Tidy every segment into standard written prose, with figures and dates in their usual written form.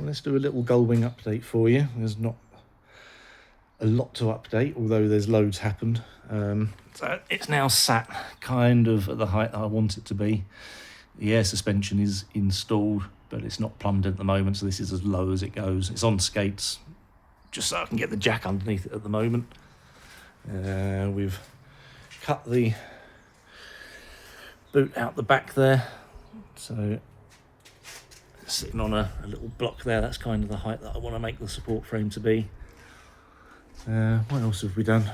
let's do a little Gullwing update for you. There's not a lot to update, although there's loads happened. So it's now sat kind of at the height I want it to be. The air suspension is installed, but it's not plumbed at the moment, so this is as low as it goes. It's on skates, just so I can get the jack underneath it at the moment. We've cut the boot out the back there, so sitting on a little block there. That's kind of the height that I want to make the support frame to be. What else have we done?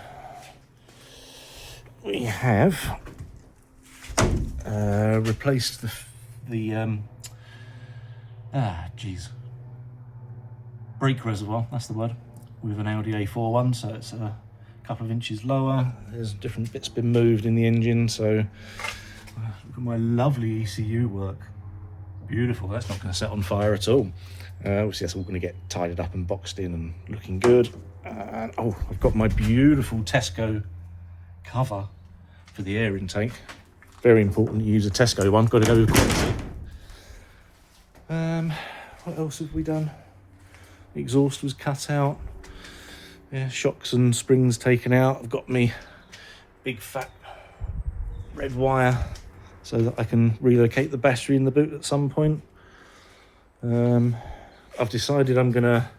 We have replaced the brake reservoir, that's the word, with an Audi A4 one, so it's a couple of inches lower. There's different bits been moved in the engine, so look at my lovely ECU work. Beautiful, that's not going to set on fire at all. Obviously that's all going to get tidied up and boxed in and looking good. And oh, I've got my beautiful Tesco cover for the air intake. Very important to use a Tesco one, got to go with quality. What else have we done? The exhaust was cut out. Yeah, shocks and springs taken out. I've got me big fat red wire so that I can relocate the battery in the boot at some point. I've decided I'm gonna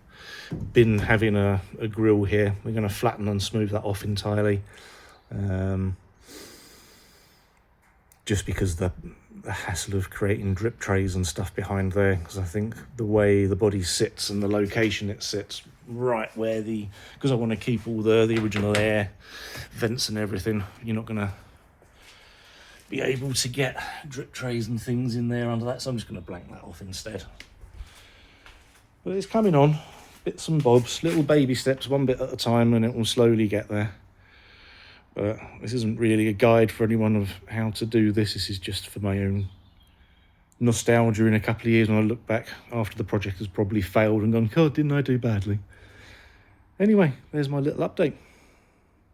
bin having a grill here. We're gonna flatten and smooth that off entirely. Just because the hassle of creating drip trays and stuff behind there, because I think the way the body sits and the location it sits right where because I want to keep all the original air vents and everything, you're not going to be able to get drip trays and things in there under that, so I'm just going to blank that off instead. But it's coming on, bits and bobs, little baby steps, one bit at a time, and it will slowly get there. But this isn't really a guide for anyone of how to do this. This is just for my own nostalgia in a couple of years when I look back after the project has probably failed and gone, God, didn't I do badly? Anyway, there's my little update.